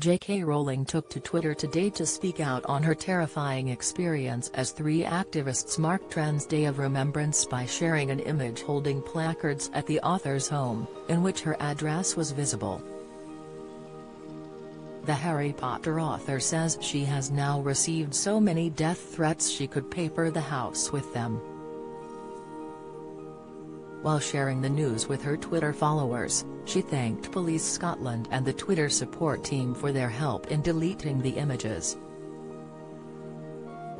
J.K. Rowling took to Twitter today to speak out on her terrifying experience as 3 activists marked Trans Day of Remembrance by sharing an image holding placards at the author's home, in which her address was visible. The Harry Potter author says she has now received so many death threats she could paper the house with them. While sharing the news with her Twitter followers, she thanked Police Scotland and the Twitter support team for their help in deleting the images.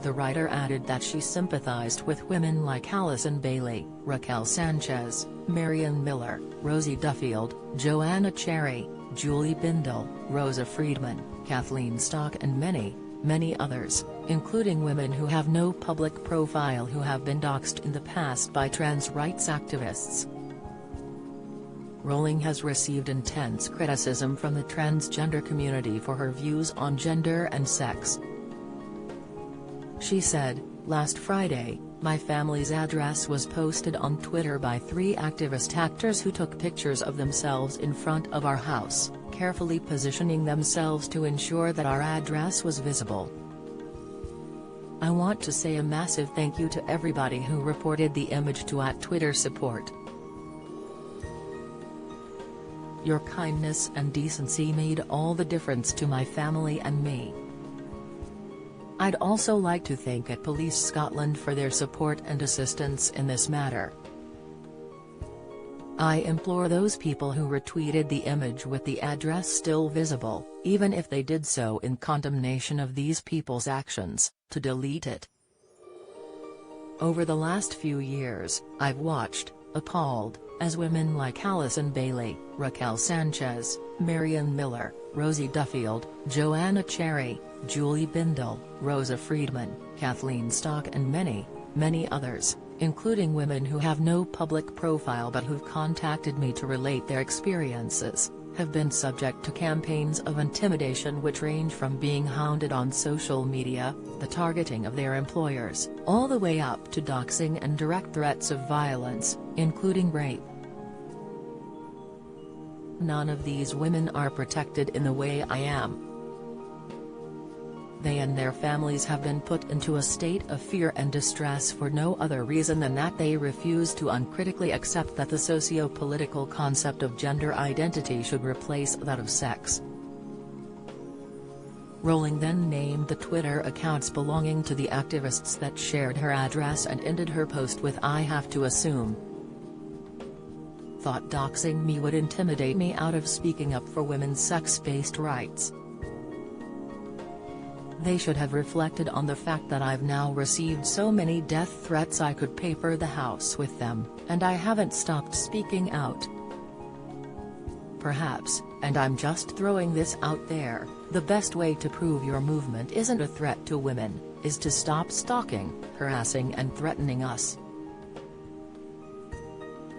The writer added that she sympathized with women like Alison Bailey, Raquel Sanchez, Marion Miller, Rosie Duffield, Joanna Cherry, Julie Bindel, Rosa Friedman, Kathleen Stock and many others, including women who have no public profile who have been doxxed in the past by trans rights activists. Rowling has received intense criticism from the transgender community for her views on gender and sex. She said, "Last Friday, my family's address was posted on Twitter by 3 activist actors who took pictures of themselves in front of our house, carefully positioning themselves to ensure that our address was visible. I want to say a massive thank you to everybody who reported the image to @Twitter support. Your kindness and decency made all the difference to my family and me. I'd also like to thank Police Scotland for their support and assistance in this matter. I implore those people who retweeted the image with the address still visible, even if they did so in condemnation of these people's actions, to delete it. Over the last few years, I've watched, appalled, as women like Alison Bailey, Raquel Sanchez, Marion Miller, Rosie Duffield, Joanna Cherry, Julie Bindel, Rosa Friedman, Kathleen Stock and many others, including women who have no public profile but who've contacted me to relate their experiences, have been subject to campaigns of intimidation which range from being hounded on social media, the targeting of their employers, all the way up to doxing and direct threats of violence, including rape. None of these women are protected in the way I am. They and their families have been put into a state of fear and distress for no other reason than that they refuse to uncritically accept that the socio-political concept of gender identity should replace that of sex." Rowling then named the Twitter accounts belonging to the activists that shared her address and ended her post with "I have to assume. Thought doxing me would intimidate me out of speaking up for women's sex-based rights. They should have reflected on the fact that I've now received so many death threats I could paper the house with them, and I haven't stopped speaking out. Perhaps, and I'm just throwing this out there, the best way to prove your movement isn't a threat to women, is to stop stalking, harassing and threatening us."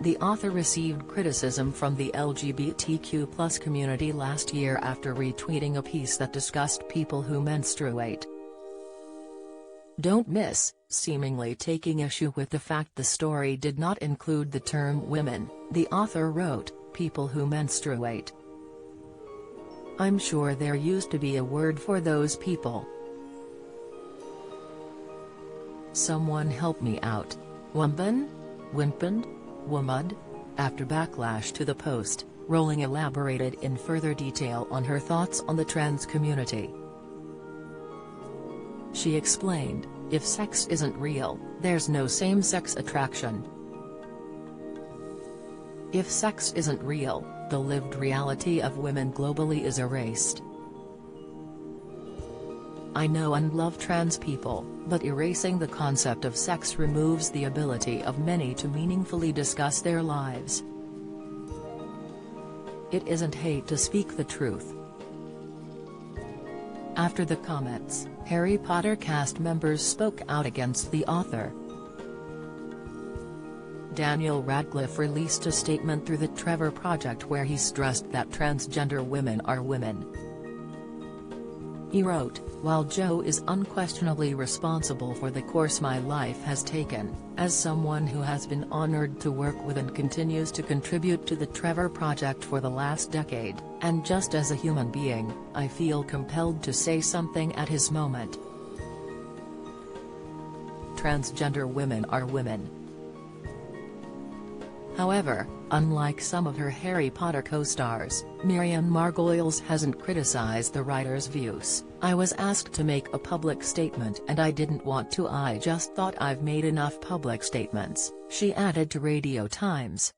The author received criticism from the LGBTQ+ community last year after retweeting a piece that discussed people who menstruate. "Don't miss," seemingly taking issue with the fact the story did not include the term women, the author wrote, "people who menstruate. I'm sure there used to be a word for those people. Someone help me out. Wumpen? Wimpend? Wumud?" After backlash to the post, Rowling elaborated in further detail on her thoughts on the trans community. She explained, "If sex isn't real, there's no same-sex attraction. If sex isn't real, the lived reality of women globally is erased. I know and love trans people, but erasing the concept of sex removes the ability of many to meaningfully discuss their lives. It isn't hate to speak the truth." After the comments, Harry Potter cast members spoke out against the author. Daniel Radcliffe released a statement through the Trevor Project where he stressed that transgender women are women. He wrote, "While Joe is unquestionably responsible for the course my life has taken, as someone who has been honored to work with and continues to contribute to the Trevor Project for the last decade, and just as a human being, I feel compelled to say something at his moment. Transgender women are women." However, unlike some of her Harry Potter co-stars, Miriam Margolyes hasn't criticized the writer's views. "I was asked to make a public statement and I didn't want to. I just thought I've made enough public statements," she added to Radio Times.